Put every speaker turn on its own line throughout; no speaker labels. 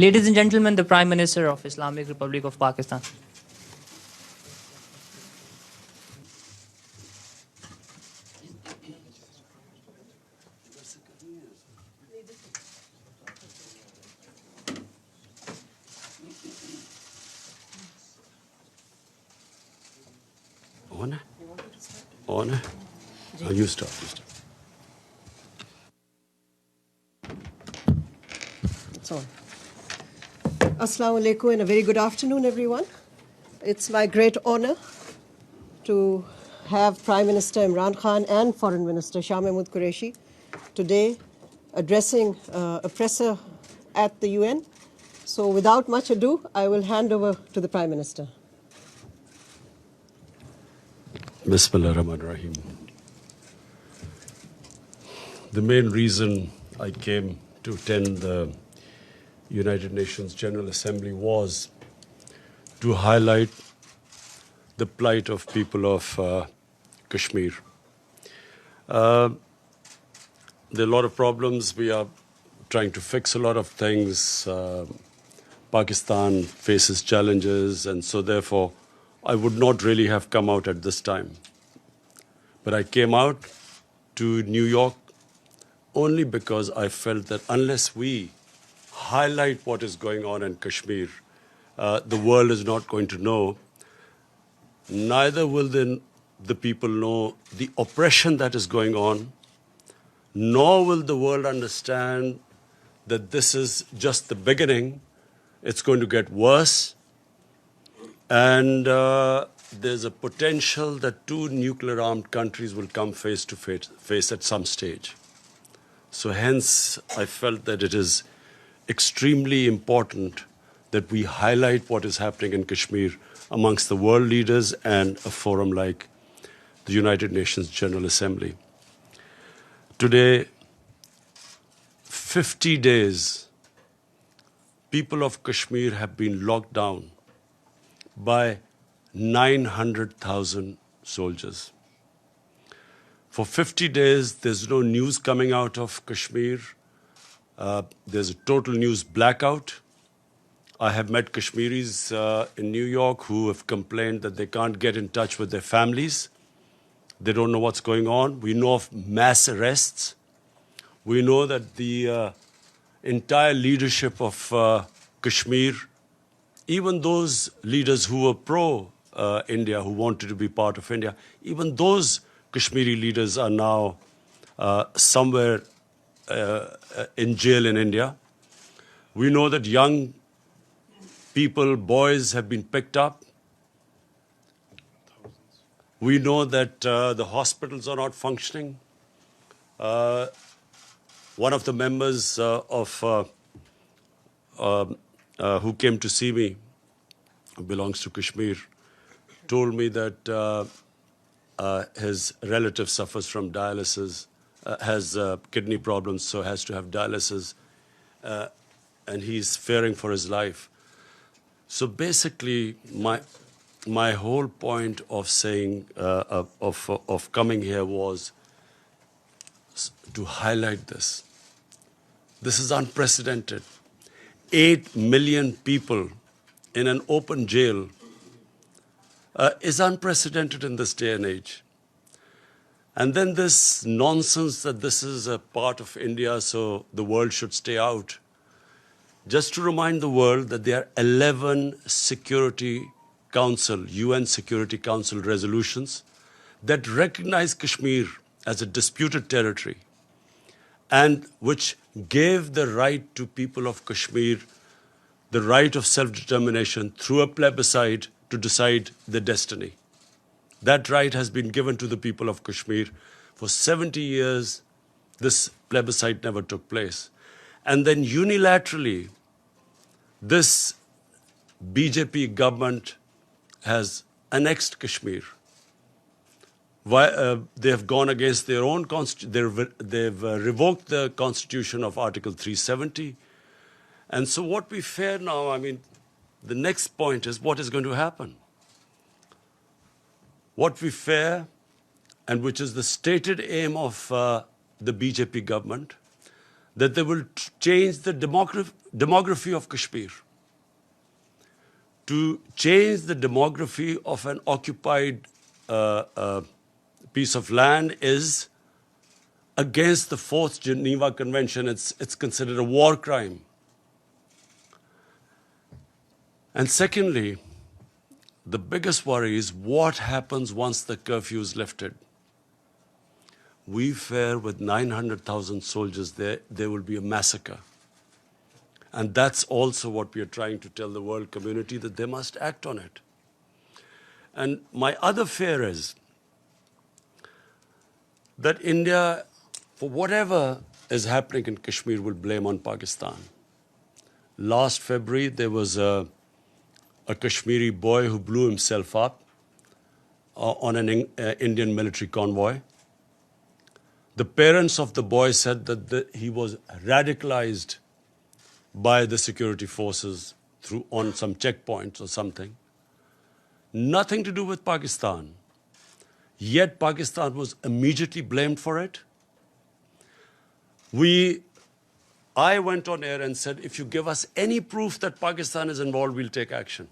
Ladies and gentlemen, the Prime Minister of Islamic Republic of Pakistan.
On? On? Oh, you start.
So, Assalamu alaikum and a very good afternoon, everyone. It's my great honor to have Prime Minister Imran Khan and Foreign Minister Shah Mehmood Qureshi today addressing a presser at the UN. So, without much ado, I will hand over to the Prime Minister.
Bismillah ar-Rahman ar-Rahim. The main reason I came to attend the United Nations General Assembly was to highlight the plight of people of Kashmir. There are a lot of problems. We are trying to fix a lot of things. Pakistan faces challenges, and so therefore I would not really have come out at this time. But I came out to New York only because I felt that unless we highlight what is going on in Kashmir, the world is not going to know. Neither will the people know the oppression that is going on, nor will the world understand that this is just the beginning. It's going to get worse. And there's a potential that two nuclear-armed countries will come face to face at some stage. So hence, I felt that it is extremely important that we highlight what is happening in Kashmir amongst the world leaders and a forum like the United Nations General Assembly. Today, 50 days, people of Kashmir have been locked down by 900,000 soldiers. For 50 days, there's no news coming out of Kashmir. There's a total news blackout. I have met Kashmiris in New York who have complained that they can't get in touch with their families. They don't know what's going on. We know of mass arrests. We know that the entire leadership of Kashmir, even those leaders who were pro-India, who wanted to be part of India, even those Kashmiri leaders are now somewhere in jail in India. We know that young people, boys, have been picked up. We know that the hospitals are not functioning. One of the members who came to see me, who belongs to Kashmir, told me that his relative suffers from dialysis, has kidney problems, so has to have dialysis, and he's fearing for his life. So basically, my whole point of saying of coming here was to highlight this. This is unprecedented. 8 million people in an open jail is unprecedented in this day and age. And then this nonsense that this is a part of India, so the world should stay out. Just to remind the world that there are 11 Security Council, UN Security Council resolutions that recognize Kashmir as a disputed territory and which gave the right to people of Kashmir the right of self-determination through a plebiscite to decide their destiny. That right has been given to the people of Kashmir. For 70 years, this plebiscite never took place. And then unilaterally, this BJP government has annexed Kashmir. They have gone against their own constitution. They've revoked the constitution of Article 370. And so what we fear now, the next point is what is going to happen. What we fear, and which is the stated aim of the BJP government, that they will change the demography of Kashmir. To change the demography of an occupied piece of land is against the Fourth Geneva Convention. It's considered a war crime. And secondly, the biggest worry is what happens once the curfew is lifted. We fear with 900,000 soldiers there will be a massacre. And that's also what we are trying to tell the world community, that they must act on it. And my other fear is that India, for whatever is happening in Kashmir, will blame on Pakistan. Last February, there was a Kashmiri boy who blew himself up on an Indian military convoy. The parents of the boy said that he was radicalized by the security forces on some checkpoints or something. Nothing to do with Pakistan. Yet Pakistan was immediately blamed for it. I went on air and said, if you give us any proof that Pakistan is involved, we'll take action.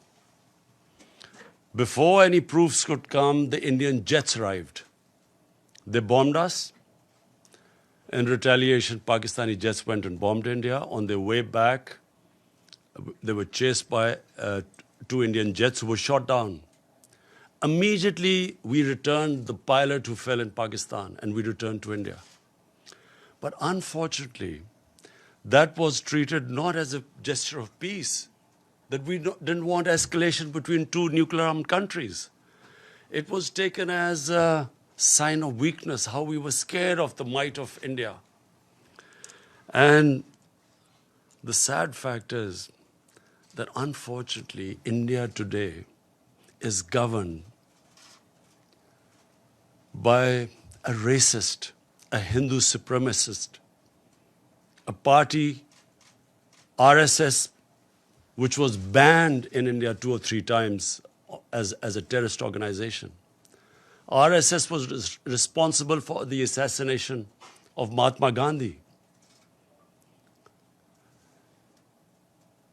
Before any proofs could come, the Indian jets arrived. They bombed us. In retaliation, Pakistani jets went and bombed India. On their way back, they were chased by 2 Indian jets who were shot down. Immediately, we returned the pilot who fell in Pakistan, and we returned to India. But unfortunately, that was treated not as a gesture of peace, that we didn't want escalation between 2 nuclear-armed countries. It was taken as a sign of weakness, how we were scared of the might of India. And the sad fact is that unfortunately, India today is governed by a racist, a Hindu supremacist, a party, RSS, which was banned in India 2 or 3 times as a terrorist organization. RSS was responsible for the assassination of Mahatma Gandhi.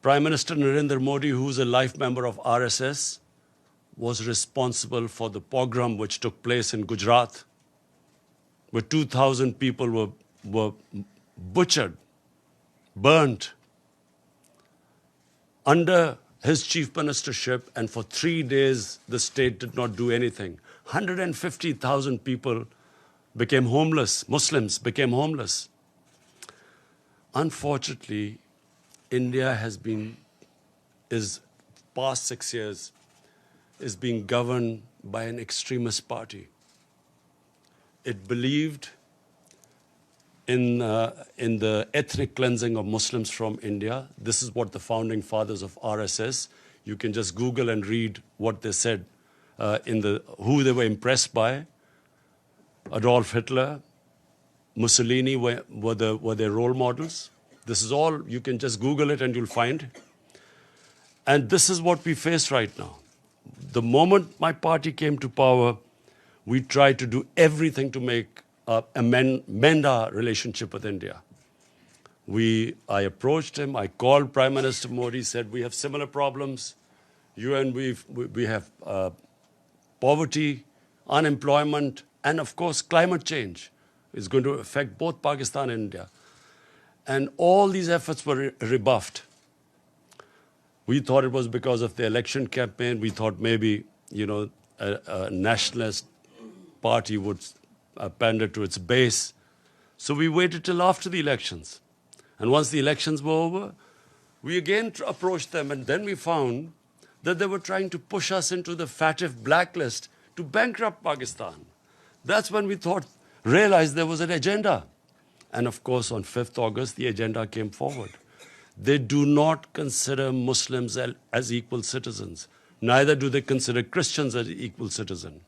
Prime Minister Narendra Modi, who is a life member of RSS, was responsible for the pogrom which took place in Gujarat, where 2,000 people were butchered, burnt, under his chief ministership, and for 3 days the state did not do anything. 150,000 people became homeless, Muslims became homeless. Unfortunately, India is past 6 years, is being governed by an extremist party. It believed in the ethnic cleansing of Muslims from India. This is what the founding fathers of RSS, you can just Google and read what they said, who they were impressed by. Adolf Hitler, Mussolini were their role models. This is all, you can just Google it and you'll find. And this is what we face right now. The moment my party came to power, we tried to do everything to mend our relationship with India. I approached him, I called Prime Minister Modi, said we have similar problems. You and we have poverty, unemployment, and of course climate change is going to affect both Pakistan and India. And all these efforts were rebuffed. We thought it was because of the election campaign. We thought maybe, a nationalist party would pander to its base. So we waited till after the elections. And once the elections were over, we again approached them, and then we found that they were trying to push us into the FATF blacklist to bankrupt Pakistan. That's when we realized there was an agenda. And of course, on 5th August, the agenda came forward. They do not consider Muslims as equal citizens. Neither do they consider Christians as equal citizens.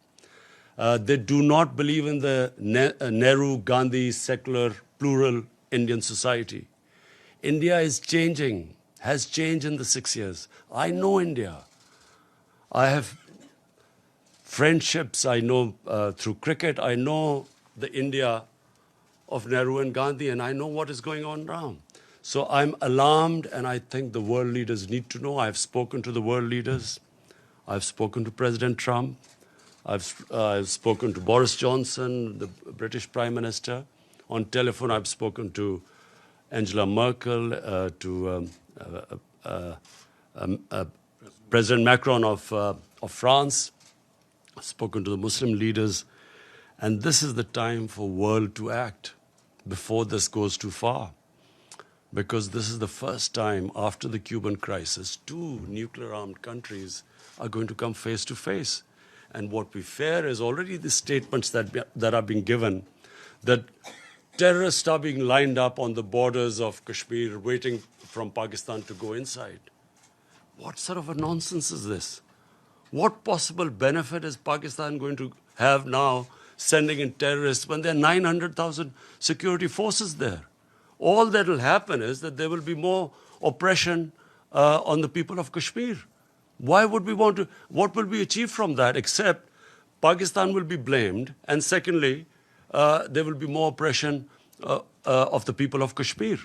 They do not believe in the Nehru-Gandhi secular, plural Indian society. India is changing, has changed in the 6 years. I know India. I have friendships, I know through cricket, I know the India of Nehru and Gandhi, and I know what is going on now. So I'm alarmed, and I think the world leaders need to know. I've spoken to the world leaders. I've spoken to President Trump. I've spoken to Boris Johnson, the British Prime Minister. On telephone, I've spoken to Angela Merkel, to President Macron of France. I've spoken to the Muslim leaders. And this is the time for world to act before this goes too far. Because this is the first time after the Cuban crisis, two nuclear-armed countries are going to come face to face. And what we fear is already the statements that are being given, that terrorists are being lined up on the borders of Kashmir, waiting from Pakistan to go inside. What sort of a nonsense is this? What possible benefit is Pakistan going to have now sending in terrorists when there are 900,000 security forces there? All that will happen is that there will be more oppression on the people of Kashmir. Why would we want to? What will be achieved from that except Pakistan will be blamed, and secondly, there will be more oppression of the people of Kashmir.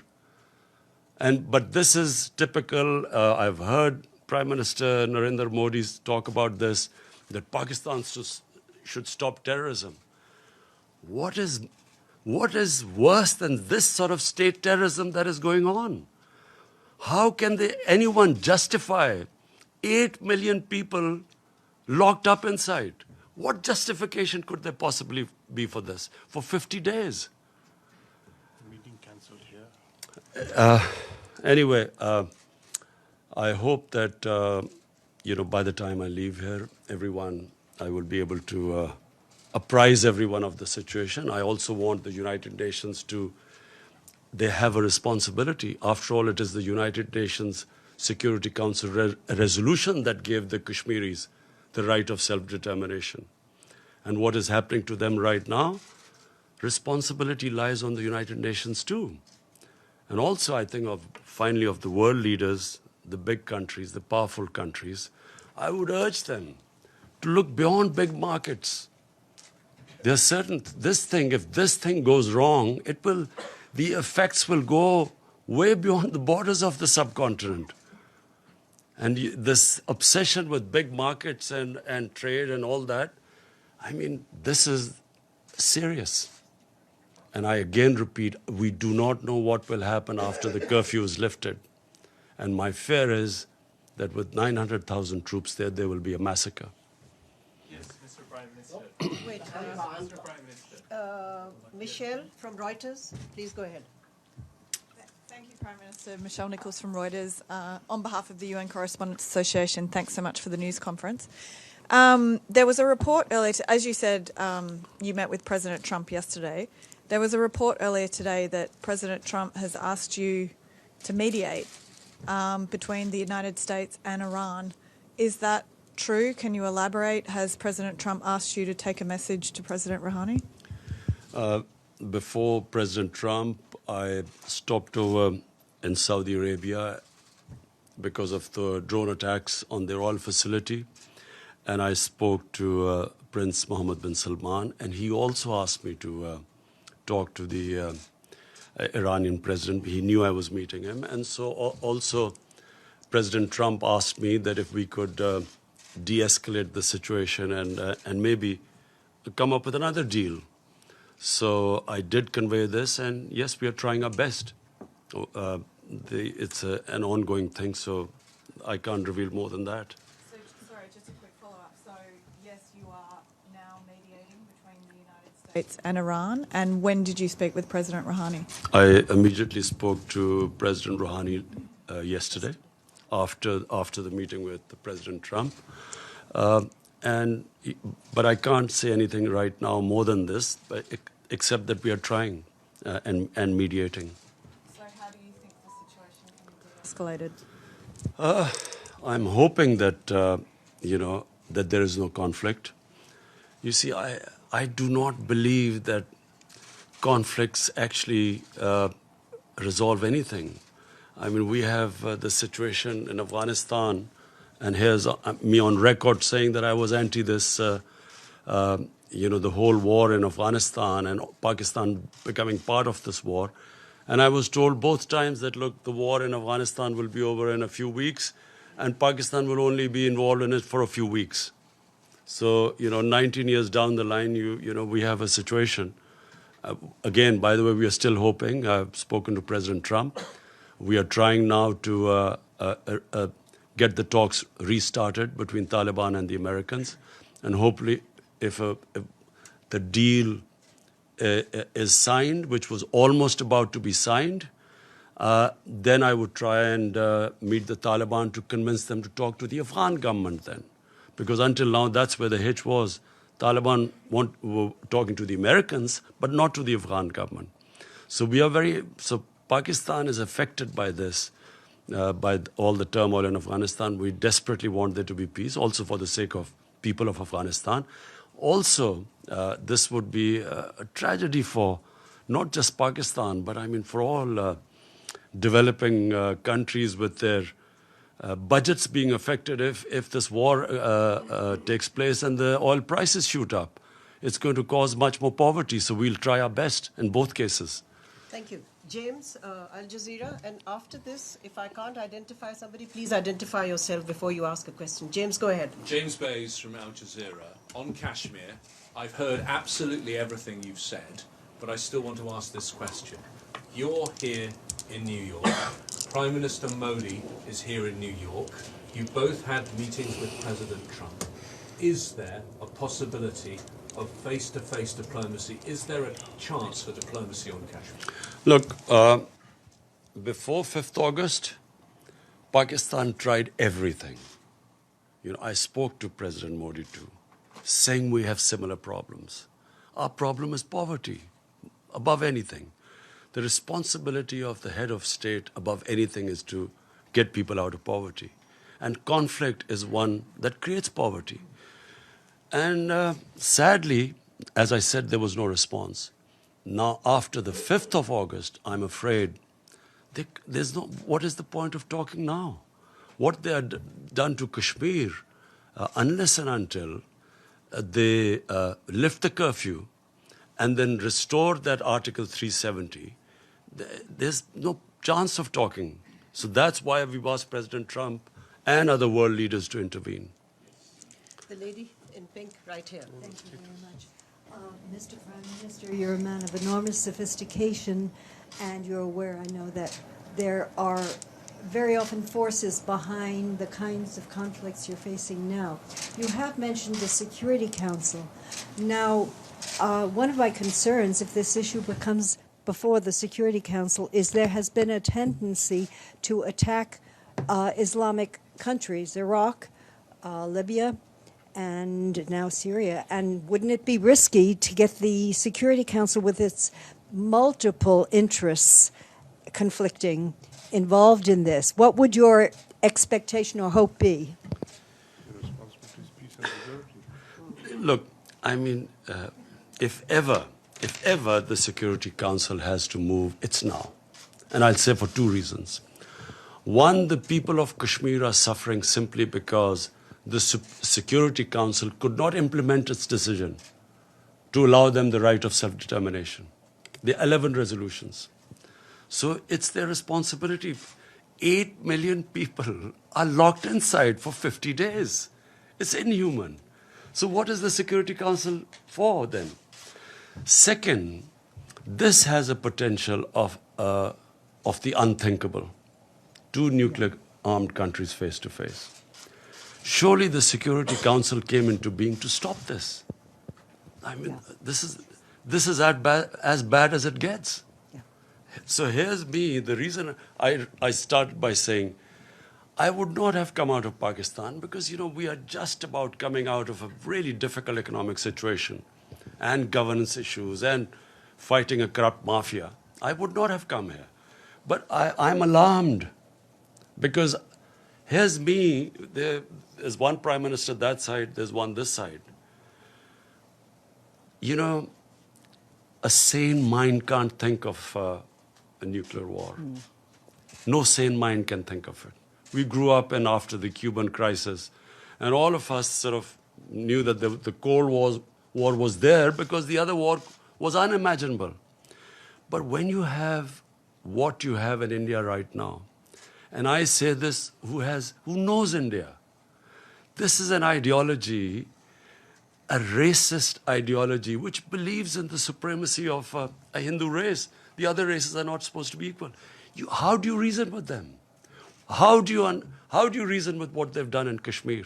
But this is typical. I've heard Prime Minister Narendra Modi talk about this, that Pakistan should stop terrorism. What is worse than this sort of state terrorism that is going on? How can anyone justify 8 million people locked up inside? What justification could there possibly be for this? For 50 days?
Meeting cancelled here.
Anyway, I hope that, by the time I leave here, I will be able to apprise everyone of the situation. I also want the United Nations they have a responsibility. After all, it is the United Nations Security Council resolution that gave the Kashmiris the right of self-determination. And what is happening to them right now, responsibility lies on the United Nations too. And also, I think, finally, of the world leaders, the big countries, the powerful countries, I would urge them to look beyond big markets. There are certain, if this thing goes wrong, the effects will go way beyond the borders of the subcontinent. And this obsession with big markets and trade and all that, this is serious. And I again repeat, we do not know what will happen after the curfew is lifted. And my fear is that with 900,000 troops there will be a massacre.
Yes, Mr. Prime Minister.
Wait,
Mr. Prime Minister.
Michelle from Reuters, please go ahead.
Thank you, Prime Minister. Michelle Nichols from Reuters. On behalf of the UN Correspondents Association, thanks so much for the news conference. There was a report earlier, as you said, you met with President Trump yesterday. There was a report earlier today that President Trump has asked you to mediate between the United States and Iran. Is that true? Can you elaborate? Has President Trump asked you to take a message to President Rouhani?
Before President Trump, I stopped over in Saudi Arabia because of the drone attacks on their oil facility. And I spoke to Prince Mohammed bin Salman, and he also asked me to talk to the Iranian president. He knew I was meeting him. And so also President Trump asked me that if we could de-escalate the situation and maybe come up with another deal. So I did convey this, and yes, we are trying our best. It's an ongoing thing, so I can't reveal more than that.
So, sorry, just a quick follow-up. So, yes, you are now mediating between the United States and Iran. And when did you speak with President Rouhani?
I immediately spoke to President Rouhani yesterday after the meeting with President Trump. But I can't say anything right now more than this, except that we are trying and mediating.
So how do you think the situation can be escalated?
I'm hoping that, that there is no conflict. You see, I do not believe that conflicts actually resolve anything. We have the situation in Afghanistan, and here's me on record saying that I was anti this, the whole war in Afghanistan and Pakistan becoming part of this war. And I was told both times that, look, the war in Afghanistan will be over in a few weeks, and Pakistan will only be involved in it for a few weeks. So, 19 years down the line, we have a situation. Again, by the way, we are still hoping. I've spoken to President Trump. We are trying now to get the talks restarted between Taliban and the Americans. And hopefully, if the deal is signed, which was almost about to be signed, then I would try and meet the Taliban to convince them to talk to the Afghan government then. Because until now, that's where the hitch was. Taliban were talking to the Americans, but not to the Afghan government. So so Pakistan is affected by this, by all the turmoil in Afghanistan. We desperately want there to be peace, also for the sake of people of Afghanistan. Also, this would be a tragedy for not just Pakistan, but I mean for all developing countries with their budgets being affected if this war takes place and the oil prices shoot up. It's going to cause much more poverty, so we'll try our best in both cases.
Thank you. James, Al Jazeera, and after this, if I can't identify somebody, please identify yourself before you ask a question. James, go ahead.
James Bays from Al Jazeera. On Kashmir, I've heard absolutely everything you've said, but I still want to ask this question. You're here in New York. Prime Minister Modi is here in New York. You both had meetings with President Trump. Is there a possibility of face-to-face diplomacy? Is there a chance for diplomacy on Kashmir?
Look, before 5th August, Pakistan tried everything. I spoke to President Modi too, saying we have similar problems. Our problem is poverty, above anything. The responsibility of the head of state above anything is to get people out of poverty. And conflict is one that creates poverty. And sadly, as I said, there was no response. Now, after the 5th of August, I'm afraid what is the point of talking now? What they had done to Kashmir, unless and until they lift the curfew and then restore that Article 370, there's no chance of talking. So that's why we've asked President Trump and other world leaders to intervene.
The lady in pink right here.
Thank you very much. Mr. Prime Minister, you're a man of enormous sophistication, and you're aware, I know, that there are very often forces behind the kinds of conflicts you're facing now. You have mentioned the Security Council. Now, one of my concerns, if this issue becomes before the Security Council, is there has been a tendency to attack Islamic countries, Iraq, Libya, and now Syria. And wouldn't it be risky to get the Security Council, with its multiple interests conflicting, involved in this? What would your expectation or hope be?
Look, I mean, if ever the Security Council has to move, it's now. And I'll say for two reasons. One, the people of Kashmir are suffering simply because the Security Council could not implement its decision to allow them the right of self-determination. The 11 resolutions. So it's their responsibility. 8 million people are locked inside for 50 days. It's inhuman. So what is the Security Council for then? Second, this has a potential of the unthinkable. Two nuclear-armed countries face to face. Surely the Security Council came into being to stop this. I mean, this is as bad as it gets.
Yeah.
So here's me, the reason I started by saying, I would not have come out of Pakistan because, we are just about coming out of a really difficult economic situation and governance issues and fighting a corrupt mafia. I would not have come here. But I'm alarmed because here's me, there's one prime minister that side, there's one this side. A sane mind can't think of a nuclear war. No sane mind can think of it. We grew up after the Cuban crisis, and all of us sort of knew that the Cold War war was there because the other war was unimaginable. But when you have what you have in India right now, and I say this who knows India, this is an ideology, a racist ideology, which believes in the supremacy of a Hindu race. The other races are not supposed to be equal. How do you reason with them? How do you reason with what they've done in Kashmir?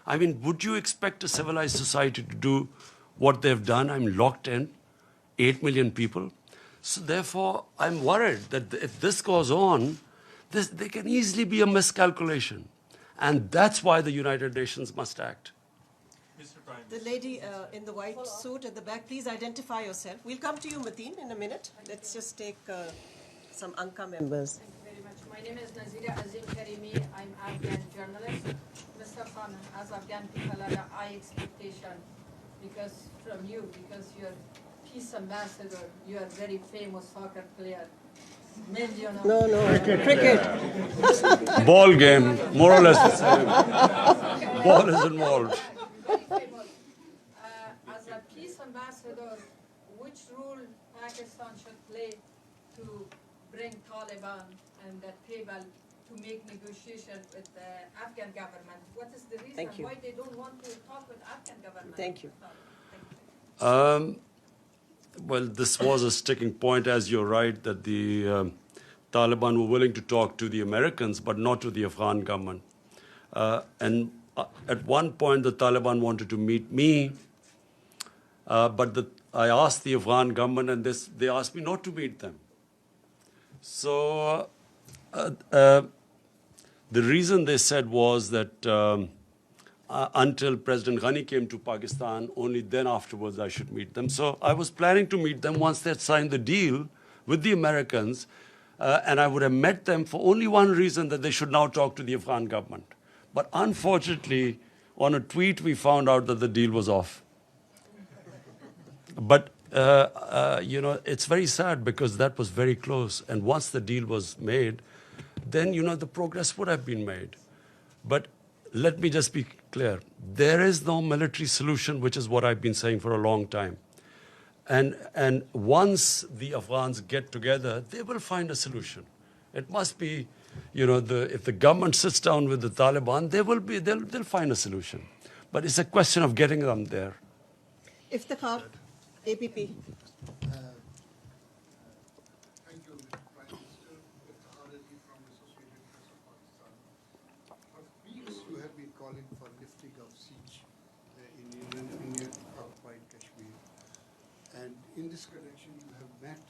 I mean, would you expect a civilized society to do what they've done? I'm locked in, 8 million people. So therefore, I'm worried that if this goes on, there can easily be a miscalculation. And that's why the United Nations must act.
Mr. Prime
The lady in the white suit at the back, please identify yourself. We'll come to you, Mateen, in a minute. Let's just take some Anka members.
Thank you very much. My name is Nazira Azim Karimi. I'm Afghan journalist. Mr. Khan, as Afghan people have a high expectation from you because you're peace ambassador. You are very famous soccer player.
No, cricket.
Ball game, more or less the same. Ball is involved.
As a peace ambassador, which role Pakistan should play to bring Taliban and the table to make negotiation with the Afghan government? What is the reason why they don't want to talk with Afghan government?
Thank you.
Well, this was a sticking point, as you're right, that the Taliban were willing to talk to the Americans, but not to the Afghan government. And at one point, the Taliban wanted to meet me, but I asked the Afghan government, and they asked me not to meet them. So the reason they said was that until President Ghani came to Pakistan, only then afterwards I should meet them. So I was planning to meet them once they had signed the deal with the Americans, and I would have met them for only one reason, that they should now talk to the Afghan government. But unfortunately, on a tweet, we found out that the deal was off. But, it's very sad because that was very close. And once the deal was made, then, the progress would have been made. But let me just be clear. There is no military solution, which is what I've been saying for a long time. And once the Afghans get together, they will find a solution. It must be, if the government sits down with the Taliban, they'll find a solution. But it's a question of getting them there.
Iftikhar, APP.
Thank you, Mr. Prime Minister. Iftikhar Ali from Associated Press of Pakistan. For weeks, you have been calling for lifting of siege in Indian occupied Kashmir. And in this connection, you have met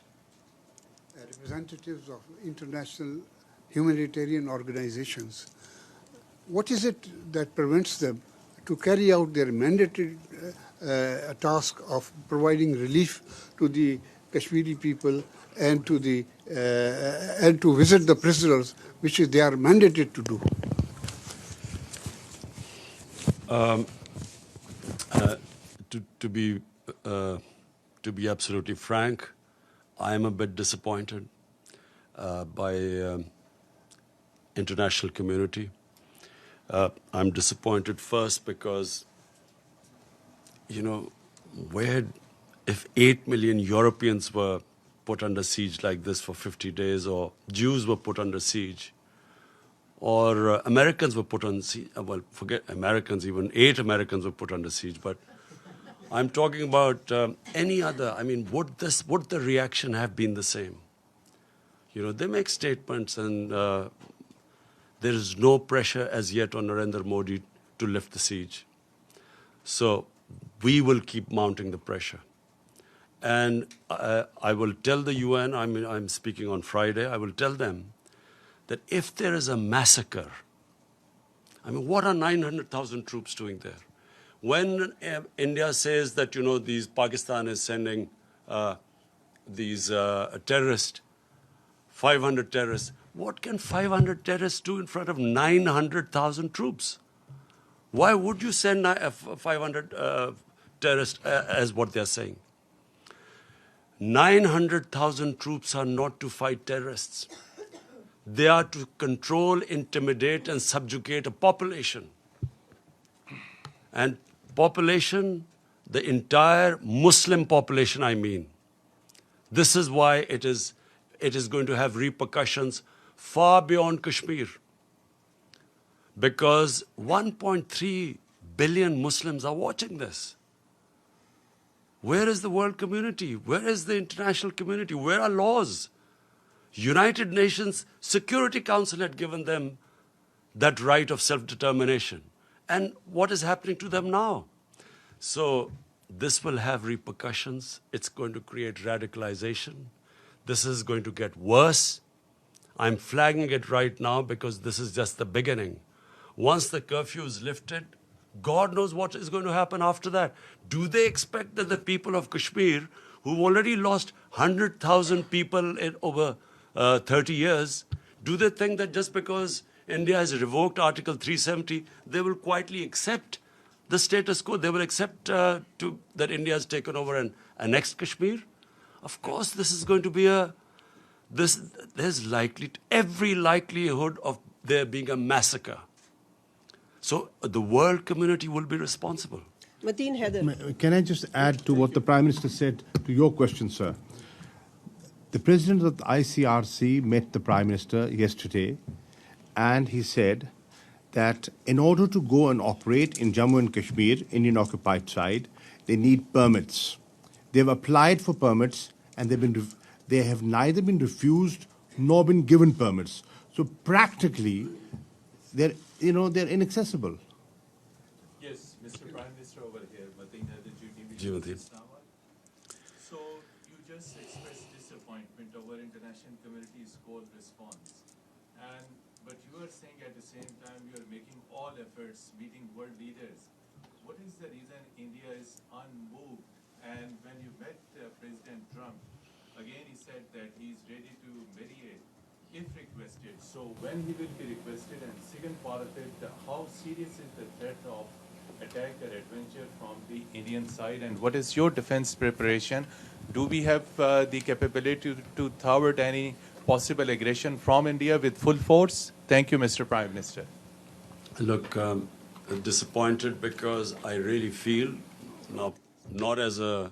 representatives of international humanitarian organizations. What is it that prevents them to carry out their mandated task of providing relief to the Kashmiri people and to visit the prisoners, which they are mandated to do?
To be absolutely frank, I am a bit disappointed by international community. I'm disappointed first because, if 8 million Europeans were put under siege like this for 50 days, or Jews were put under siege, or Americans were put on siege, well, forget Americans, even 8 Americans were put under siege, but I'm talking about any other. I mean, would the reaction have been the same? They make statements, and there is no pressure as yet on Narendra Modi to lift the siege. So we will keep mounting the pressure. And I will tell the UN, I'm speaking on Friday, I will tell them that if there is a massacre, what are 900,000 troops doing there? When India says that, Pakistan is sending these terrorists, 500 terrorists, what can 500 terrorists do in front of 900,000 troops? Why would you send 500 terrorists as what they're saying? 900,000 troops are not to fight terrorists. They are to control, intimidate, and subjugate a population. And population, the entire Muslim population, I mean. This is why it is going to have repercussions far beyond Kashmir. Because 1.3 billion Muslims are watching this. Where is the world community? Where is the international community? Where are laws? United Nations Security Council had given them that right of self-determination. And what is happening to them now? So this will have repercussions. It's going to create radicalization. This is going to get worse. I'm flagging it right now because this is just the beginning. Once the curfew is lifted, God knows what is going to happen after that. Do they expect that the people of Kashmir, who've already lost 100,000 people in over 30 years, do they think that just because India has revoked Article 370, they will quietly accept the status quo? They will accept that India has taken over and annexed Kashmir? Of course, this is going to be there's every likelihood of there being a massacre. So the world community will be responsible.
Mateen Heather.
Can I just add to what the Prime Minister said to your question, sir? The President of the ICRC met the Prime Minister yesterday, and he said that in order to go and operate in Jammu and Kashmir, Indian occupied side, they need permits. They've applied for permits, and they have neither been refused nor been given permits. So practically, they're inaccessible.
Yes, Mr. Prime Minister over here, Mateen Heather,
Mateen.
So you just expressed disappointment over international community's cold response. But you are saying at the same time you are making all efforts, meeting world leaders. What is the reason India is unmoved? And when you met President Trump, again he said that he is ready to mediate if requested. So when he will be requested, and second part of it, how serious is the threat of attack or adventure from the Indian side, and what is your defense preparation? Do we have the capability to thwart any possible aggression from India with full force? Thank you, Mr. Prime Minister.
Look, disappointed because I really feel, now, not as a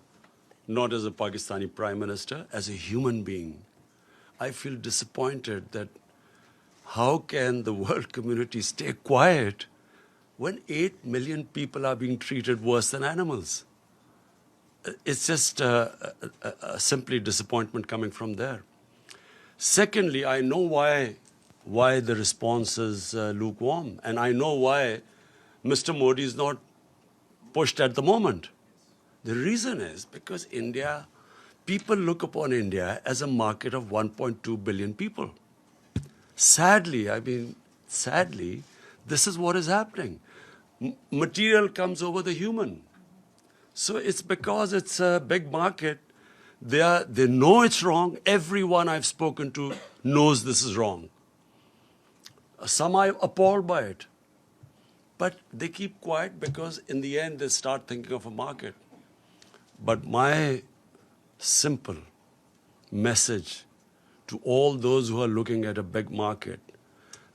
Pakistani Prime Minister, as a human being, I feel disappointed that how can the world community stay quiet when 8 million people are being treated worse than animals? It's just simply disappointment coming from there. Secondly, I know why the response is lukewarm, and I know why Mr. Modi is not pushed at the moment. The reason is because people look upon India as a market of 1.2 billion people. Sadly, this is what is happening. Material comes over the human. So it's because it's a big market. They know it's wrong. Everyone I've spoken to knows this is wrong. Some are appalled by it. But they keep quiet because in the end they start thinking of a market. But my simple message to all those who are looking at a big market,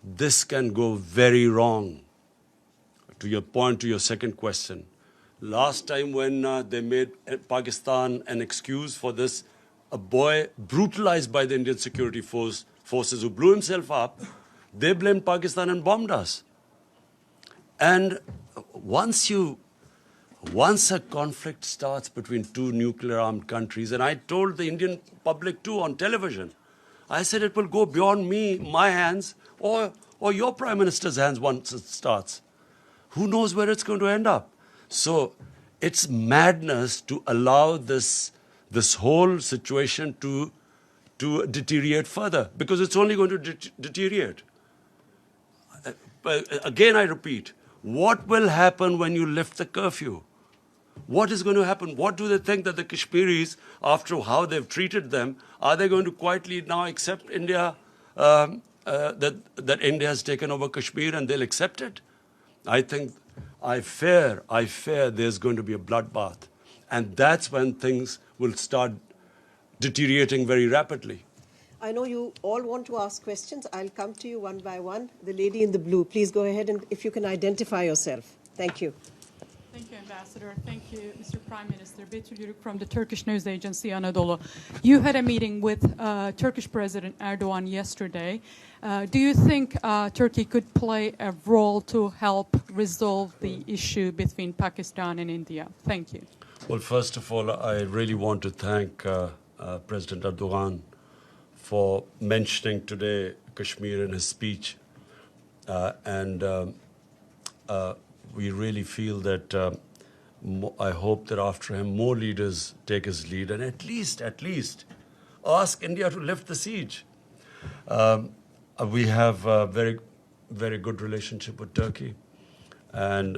this can go very wrong. To your point, to your second question, last time when they made Pakistan an excuse for this, a boy brutalized by the Indian security forces who blew himself up, they blamed Pakistan and bombed us. And once a conflict starts between two nuclear-armed countries, and I told the Indian public too on television, I said it will go beyond my hands, or your Prime Minister's hands once it starts. Who knows where it's going to end up? So it's madness to allow this whole situation to deteriorate further, because it's only going to deteriorate. Again, I repeat, what will happen when you lift the curfew? What is going to happen? What do they think that the Kashmiris, after how they've treated them, are they going to quietly now accept India, that India has taken over Kashmir and they'll accept it? I fear there's going to be a bloodbath. And that's when things will start deteriorating very rapidly.
I know you all want to ask questions. I'll come to you one by one. The lady in the blue, please go ahead, and if you can identify yourself. Thank you.
Thank you.
Ambassador. Thank you, Mr. Prime Minister. Betül Yürük from the Turkish news agency Anadolu. You had a meeting with Turkish President Erdogan yesterday. Do you think Turkey could play a role to help resolve the issue between Pakistan and India? Thank you.
Well, first of all, I really want to thank President Erdogan for mentioning today Kashmir in his speech. We really feel that I hope that after him more leaders take his lead and at least ask India to lift the siege. We have a very, very good relationship with Turkey, and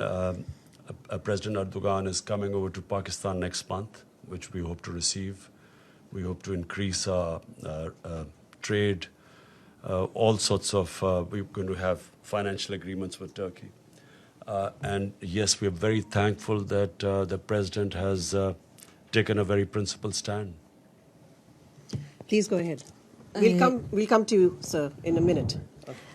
President Erdogan is coming over to Pakistan next month, which we hope to receive. We hope to increase our trade, all sorts of, we're going to have financial agreements with Turkey. And yes, we are very thankful that the President has taken a very principled stand.
Please go ahead. We'll come to you, sir, in a minute.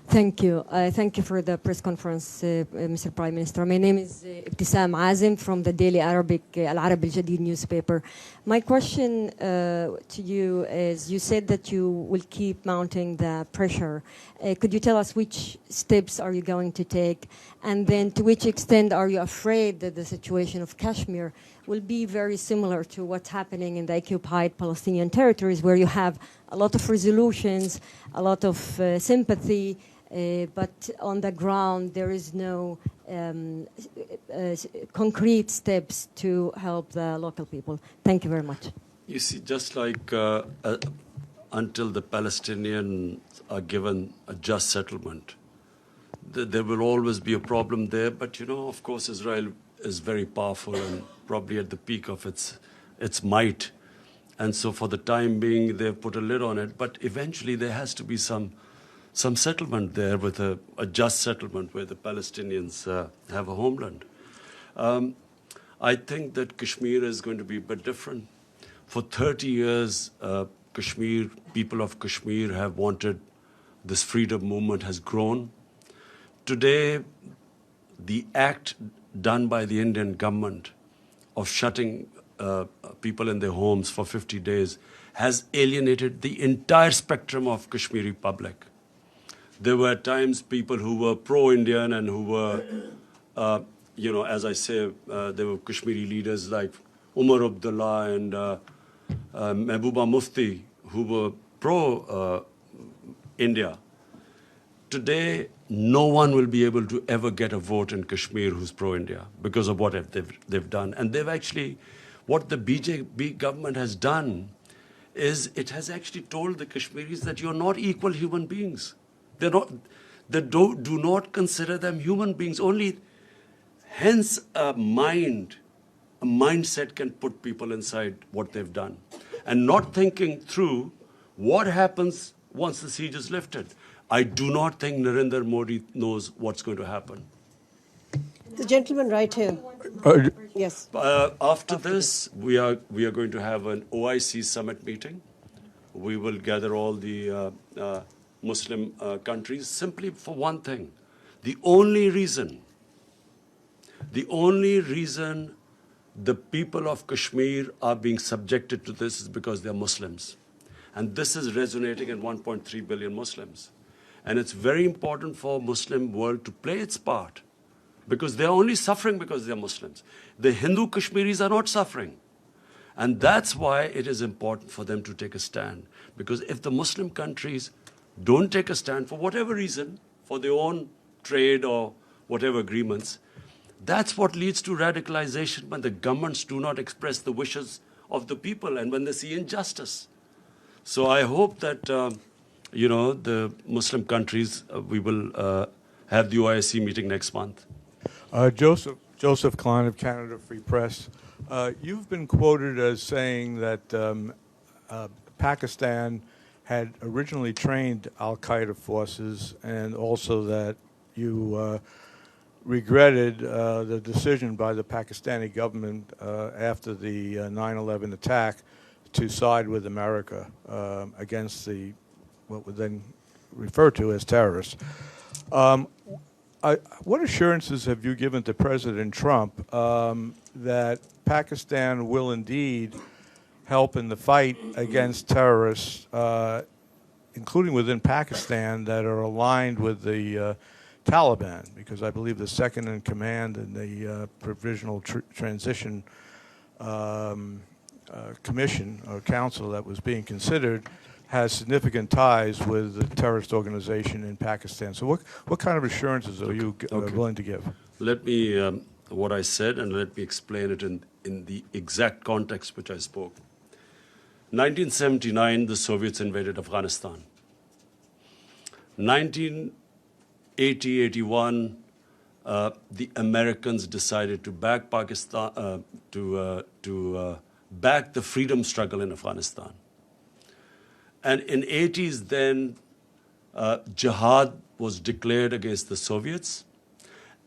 Thank you. Thank you for the press conference, Mr. Prime Minister. My name is Ibtisam Azim from the daily Arabic Al-Arab Al-Jadid newspaper. My question to you is, you said that you will keep mounting the pressure. Could you tell us which steps are you going to take? And then to which extent are you afraid that the situation of Kashmir will be very similar to what's happening in the occupied Palestinian territories, where you have a lot of resolutions, a lot of sympathy, but on the ground there is no concrete steps to help the local people. Thank you very much.
You see, just like until the Palestinians are given a just settlement, there will always be a problem there. But, you know, of course, Israel is very powerful and probably at the peak of its might. And so for the time being, they've put a lid on it. But eventually there has to be some settlement there, with a just settlement where the Palestinians have a homeland. I think that Kashmir is going to be a bit different. For 30 years, people of Kashmir have wanted, this freedom movement has grown. Today, the act done by the Indian government of shutting people in their homes for 50 days has alienated the entire spectrum of Kashmiri public. There were times people who were pro-Indian and who were, as I say, there were Kashmiri leaders like Umar Abdullah and Mehbooba Mufti who were pro-India. Today, no one will be able to ever get a vote in Kashmir who's pro-India because of what they've done. And they've actually, what the BJP government has done is it has actually told the Kashmiris that you're not equal human beings. They do not consider them human beings. Only, hence, a mindset can put people inside what they've done. And not thinking through what happens once the siege is lifted. I do not think Narendra Modi knows what's going to happen.
The gentleman right here. Yes.
After this, we are going to have an OIC summit meeting. We will gather all the Muslim countries simply for one thing. The only reason the people of Kashmir are being subjected to this is because they're Muslims. And this is resonating in 1.3 billion Muslims. And it's very important for Muslim world to play its part, because they're only suffering because they're Muslims. The Hindu Kashmiris are not suffering. And that's why it is important for them to take a stand. Because if the Muslim countries don't take a stand for whatever reason, for their own trade or whatever agreements, that's what leads to radicalization when the governments do not express the wishes of the people and when they see injustice. So I hope that, the Muslim countries, we will have the OIC meeting next month.
Joseph Klein of Canada Free Press. You've been quoted as saying that Pakistan had originally trained al-Qaeda forces, and also that you regretted the decision by the Pakistani government after the 9/11 attack to side with America against what would then refer to as terrorists. what assurances have you given to President Trump that Pakistan will indeed help in the fight against terrorists, including within Pakistan, that are aligned with the Taliban? Because I believe the second in command in the Provisional Transition Commission or Council that was being considered has significant ties with the terrorist organization in Pakistan. So what kind of assurances are you willing to give?
Let me, what I said, and let me explain it in the exact context which I spoke. 1979, the Soviets invaded Afghanistan. 1980-81, the Americans decided to back Pakistan, back the freedom struggle in Afghanistan. And in 80s then, jihad was declared against the Soviets,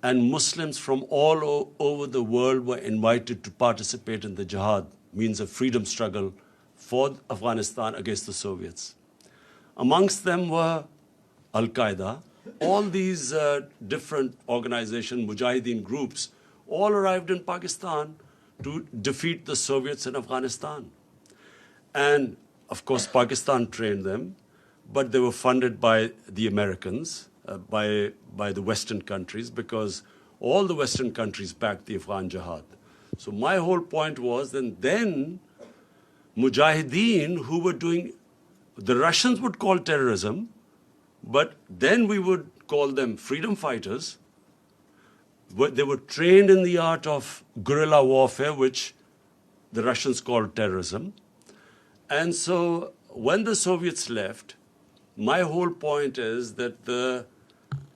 and Muslims from all over the world were invited to participate in the jihad, means a freedom struggle for Afghanistan against the Soviets. Amongst them were Al-Qaeda. All these different organizations, Mujahideen groups, all arrived in Pakistan to defeat the Soviets in Afghanistan. And of course, Pakistan trained them, but they were funded by the Americans, by the Western countries, because all the Western countries backed the Afghan jihad. So my whole point was that then Mujahideen, who were doing, the Russians would call terrorism, but then we would call them freedom fighters. They were trained in the art of guerrilla warfare, which the Russians called terrorism. And so when the Soviets left, my whole point is that the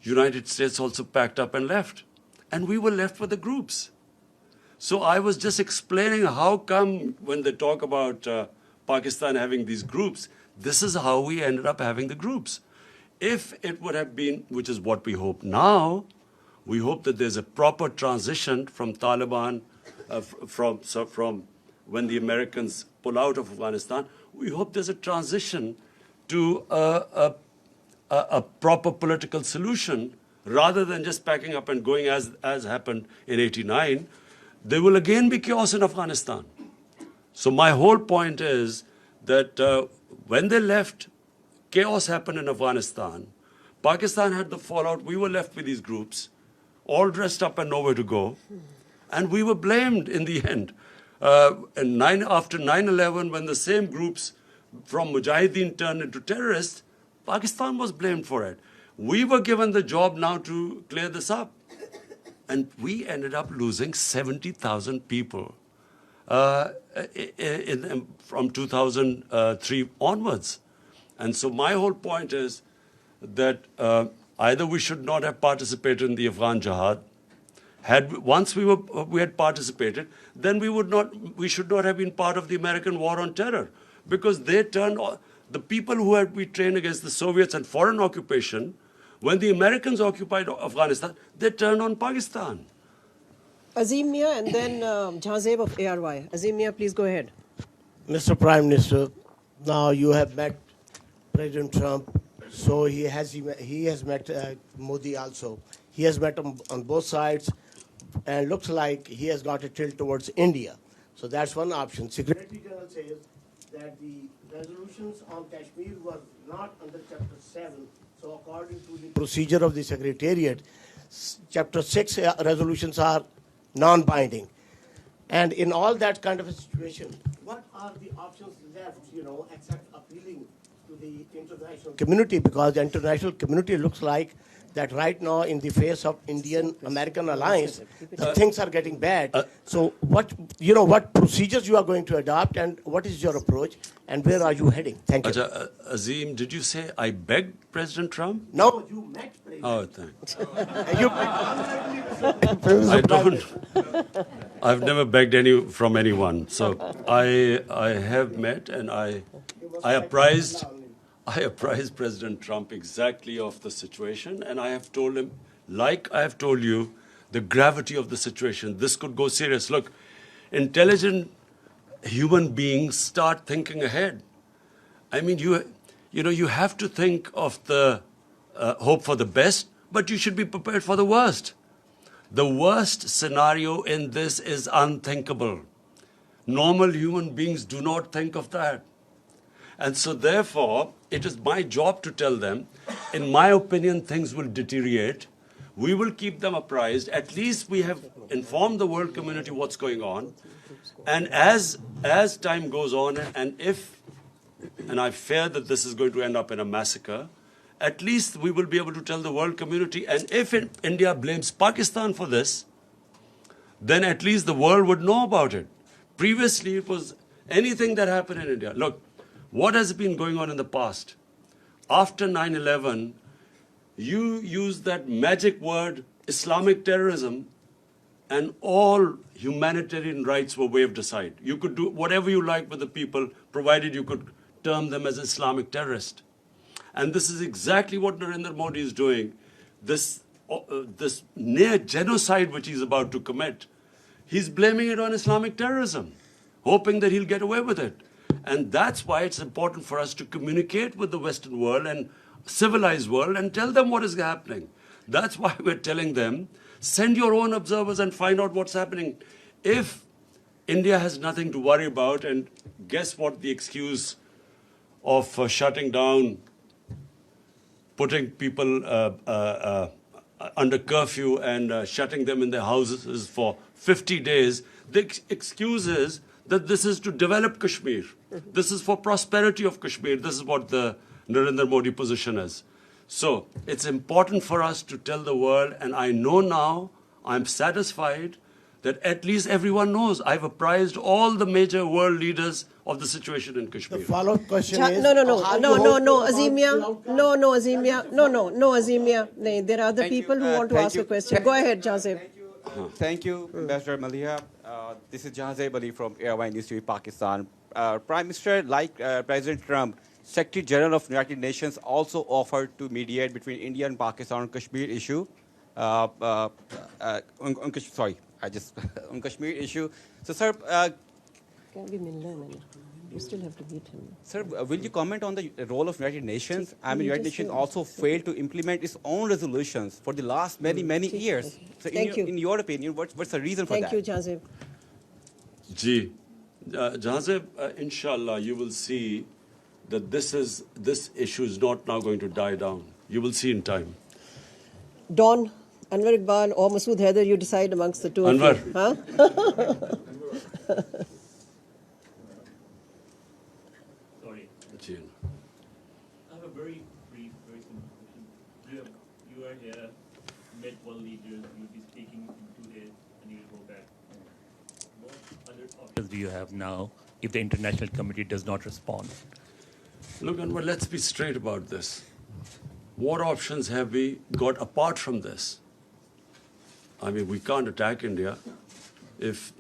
United States also packed up and left. And we were left with the groups. So I was just explaining how come when they talk about Pakistan having these groups, this is how we ended up having the groups. If it would have been, which is what we hope now, we hope that there's a proper transition from Taliban, from when the Americans pull out of Afghanistan, we hope there's a transition to a proper political solution rather than just packing up and going as happened in 89. There will again be chaos in Afghanistan. So my whole point is that when they left, chaos happened in Afghanistan. Pakistan had the fallout. We were left with these groups, all dressed up and nowhere to go. And we were blamed in the end. After 9/11, when the same groups from Mujahideen turned into terrorists, Pakistan was blamed for it. We were given the job now to clear this up. And we ended up losing 70,000 people from 2003 onwards. And so my whole point is that either we should not have participated in the Afghan jihad. Once we had participated, then we should not have been part of the American war on terror, because they turned the people who had been trained against the Soviets and foreign occupation. When the Americans occupied Afghanistan, they turned on Pakistan.
Azim Mia and then Jazeb of ARY. Azim Mia, please go ahead.
Mr. Prime Minister, now you have met President Trump, so he has met Modi also. He has met him on both sides, and looks like he has got a tilt towards India. So that's one option. Secretary General says that the resolutions on Kashmir were not under Chapter 7. So according to the procedure of the Secretariat, Chapter 6 resolutions are non-binding. And in all that kind of a situation, what are the options left, except appealing to the international community? Because the international community looks like that right now, in the face of Indian-American alliance, things are getting bad. So what procedures you are going to adopt, and what is your approach, and where are you heading? Thank you.
Azim, did you say I begged President Trump?
No, you met President.
Oh, thanks.
I
don't. I've never begged from anyone. So I have met, and I apprised President Trump exactly of the situation, and I have told him, like I have told you, the gravity of the situation. This could go serious. Look, intelligent human beings start thinking ahead. I mean, you have to think of the hope for the best, but you should be prepared for the worst. The worst scenario in this is unthinkable. Normal human beings do not think of that. And so therefore, it is my job to tell them, in my opinion, things will deteriorate. We will keep them apprised. At least we have informed the world community what's going on. And as time goes on, and I fear that this is going to end up in a massacre, at least we will be able to tell the world community. And if India blames Pakistan for this, then at least the world would know about it. Previously, it was anything that happened in India. Look, what has been going on in the past? After 9/11, you used that magic word, Islamic terrorism, and all humanitarian rights were waved aside. You could do whatever you like with the people, provided you could term them as Islamic terrorists. And this is exactly what Narendra Modi is doing. This near genocide which he's about to commit, he's blaming it on Islamic terrorism, hoping that he'll get away with it. And that's why it's important for us to communicate with the Western world and civilized world and tell them what is happening. That's why we're telling them, send your own observers and find out what's happening. If India has nothing to worry about, and guess what the excuse of shutting down, putting people under curfew and shutting them in their houses for 50 days, the excuse is that this is to develop Kashmir. This is for prosperity of Kashmir. This is what the Narendra Modi position is. So it's important for us to tell the world, and I know now, I'm satisfied that at least everyone knows. I've apprised all the major world leaders of the situation in Kashmir.
The follow-up question is...
No, Azimia. No, Azimia. No, there are other people who want to ask a question. Go ahead, Jazeb.
Thank you, Ambassador Malia. This is Jazeb Ali from Airwine Institute, Pakistan. Prime Minister, like President Trump, Secretary General of the United Nations also offered to mediate between India and Pakistan on Kashmir issue. On Kashmir issue. So, sir,
you still have to meet him.
Sir, will you comment on the role of United Nations? I mean, United Nations also failed to implement its own resolutions for the last many years. So, in your opinion, what's the reason for that?
Thank you, Jazeb.
Ji, Jazeb, inshallah, you will see that this issue is not now going to die down. You will see in time.
Don, Anwar Iqbal or Masood Haider, you decide amongst the two
Anwar.
of you. Huh?
Sorry. I have a very brief, very simple question. You are here, met world leaders, you'll be speaking in 2 days, and you'll go back. What other options do you have now if the international community does not respond?
Look, Anwar, let's be straight about this. What options have we got apart from this? I mean, we can't attack India if,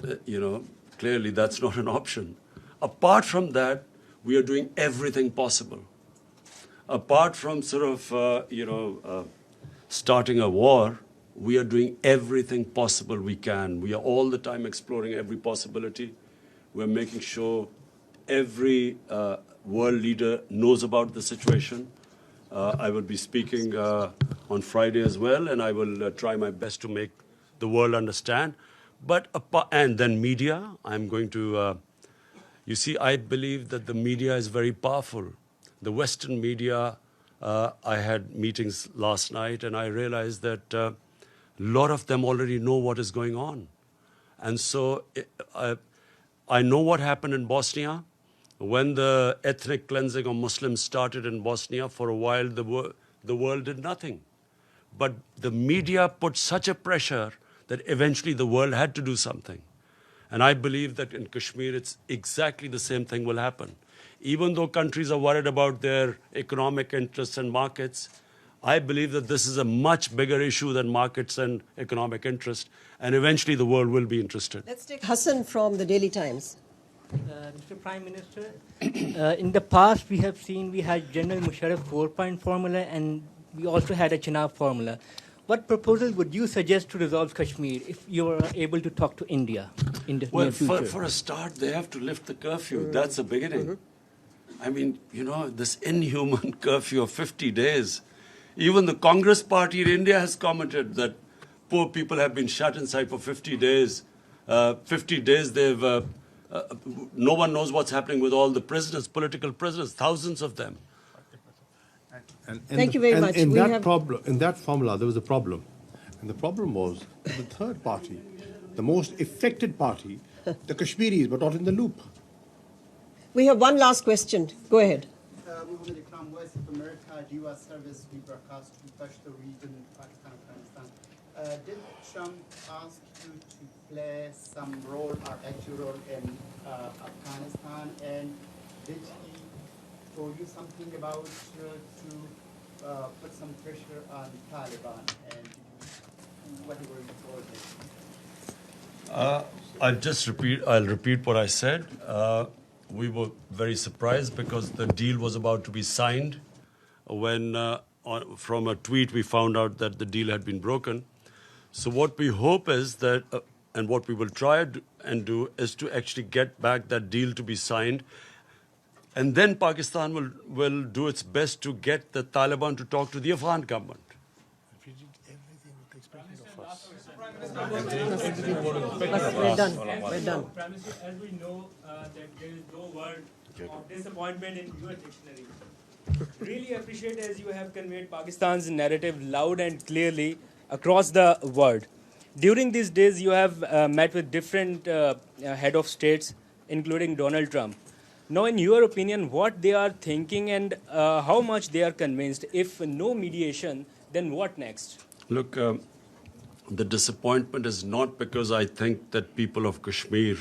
clearly that's not an option. Apart from that, we are doing everything possible. Apart from starting a war, we are doing everything possible we can. We are all the time exploring every possibility. We're making sure every world leader knows about the situation. I will be speaking on Friday as well, and I will try my best to make the world understand. And then media, I'm going to, I believe that the media is very powerful. The Western media, I had meetings last night, and I realized that a lot of them already know what is going on. And so I know what happened in Bosnia. When the ethnic cleansing of Muslims started in Bosnia, for a while the world did nothing. But the media put such a pressure that eventually the world had to do something. And I believe that in Kashmir, it's exactly the same thing will happen. Even though countries are worried about their economic interests and markets, I believe that this is a much bigger issue than markets and economic interest. And eventually the world will be interested.
Let's take Hassan from the Daily Times.
Mr. Prime Minister, in the past we have seen we had General Musharraf 4-point formula and we also had a Chenal formula. What proposal would you suggest to resolve Kashmir if you were able to talk to India in the near future?
For a start, they have to lift the curfew. That's the beginning. I mean, this inhuman curfew of 50 days Even the Congress party in India has commented that poor people have been shut inside for 50 days. 50 days no one knows what's happening with all the prisoners, political prisoners, thousands of them.
Thank you very much.
In that formula, there was a problem. And the problem was the third party, the most affected party, the Kashmiris, were not in the loop.
We have one last question. Go ahead.
Mehmood Ikram, Voice of America, U.S. service, we broadcast to Pashto region, Pakistan, Afghanistan. Did Trump ask you to play some role or active role in Afghanistan? And did he told you something about to put some pressure on Taliban? And whatever you told him?
I'll repeat what I said. We were very surprised because the deal was about to be signed when from a tweet we found out that the deal had been broken. So what we hope is that, and what we will try and do, is to actually get back that deal to be signed. And then Pakistan will do its best to get the Taliban to talk to the Afghan government.
We're done. We're done.
Prime Minister, as we know that there is no word of disappointment in your dictionary. Really appreciate as you have conveyed Pakistan's narrative loud and clearly across the world. During these days, you have met with different head of states, including Donald Trump. Now, in your opinion, what they are thinking and how much they are convinced? If no mediation, then what next?
Look, the disappointment is not because I think that people of Kashmir,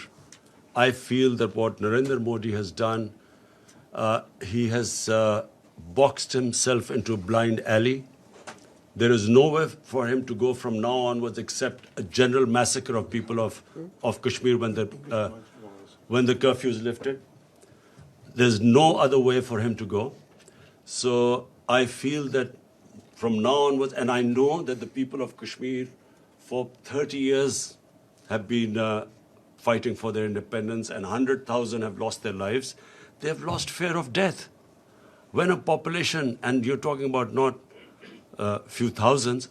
I feel that what Narendra Modi has done, he has boxed himself into a blind alley. There is nowhere for him to go from now onwards except a general massacre of people of Kashmir when the curfew is lifted. There's no other way for him to go. So I feel that from now onwards, and I know that the people of Kashmir for 30 years have been fighting for their independence, and 100,000 have lost their lives. They have lost fear of death. When a population, and you're talking about not a few thousands,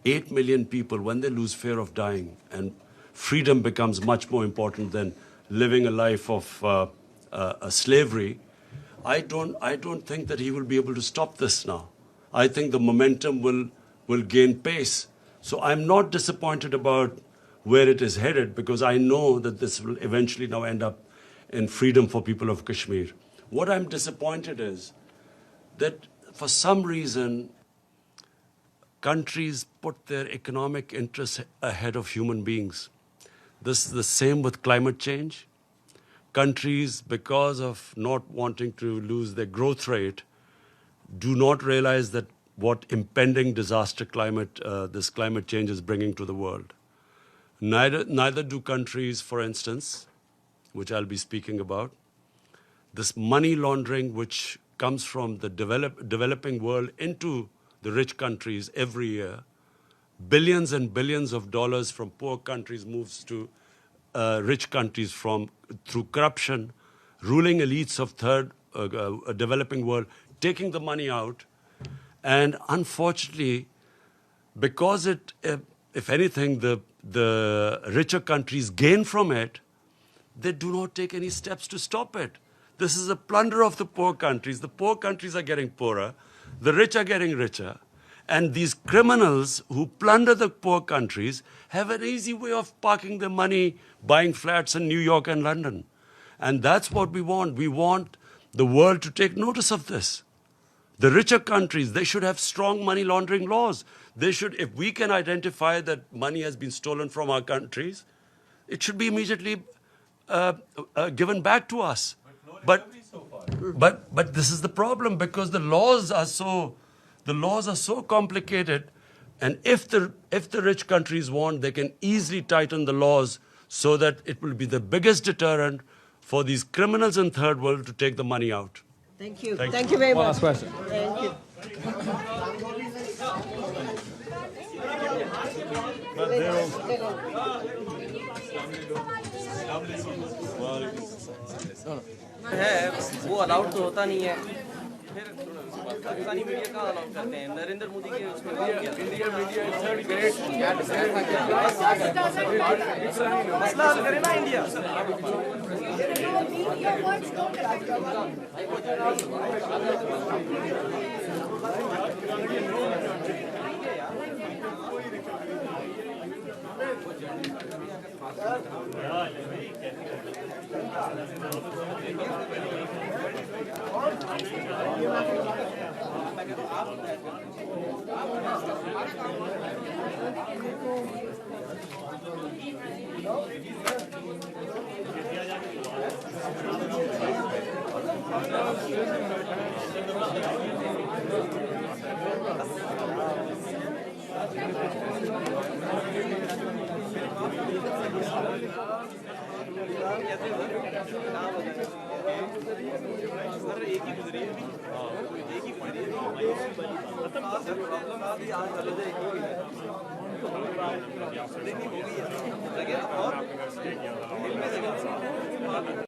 8 million people, when they lose fear of dying, and freedom becomes much more important than living a life of slavery, I don't think that he will be able to stop this now. I think the momentum will gain pace. So I'm not disappointed about where it is headed because I know that this will eventually now end up in freedom for people of Kashmir. What I'm disappointed is that for some reason, countries put their economic interests ahead of human beings. This is the same with climate change. Countries, because of not wanting to lose their growth rate, do not realize that what impending disaster this climate change is bringing to the world. Neither do countries, for instance, which I'll be speaking about, this money laundering which comes from the developing world into the rich countries every year. Billions and billions of dollars from poor countries moves to rich countries through corruption, ruling elites of developing world, taking the money out. And unfortunately, because if anything, the richer countries gain from it, they do not take any steps to stop it. This is a plunder of the poor countries. The poor countries are getting poorer. The rich are getting richer. And these criminals who plunder the poor countries have an easy way of parking their money, buying flats in New York and London. And that's what we want. We want the world to take notice of this. The richer countries, they should have strong money laundering laws. They should, if we can identify that money has been stolen from our countries, it should be immediately given back to us. But this is the problem because the laws are so complicated, and if the rich countries want, they can easily tighten the laws so that it will be the biggest deterrent for these criminals in third world to take the money out.
Thank you. Thank you very much.
One last question.
Thank you.
है वो allowed तो होता नहीं है
Pakistani media कहाँ allow करते हैं? नरेंद्र मोदी के उसमें इंडिया मीडिया मसला हल करे ना इंडिया।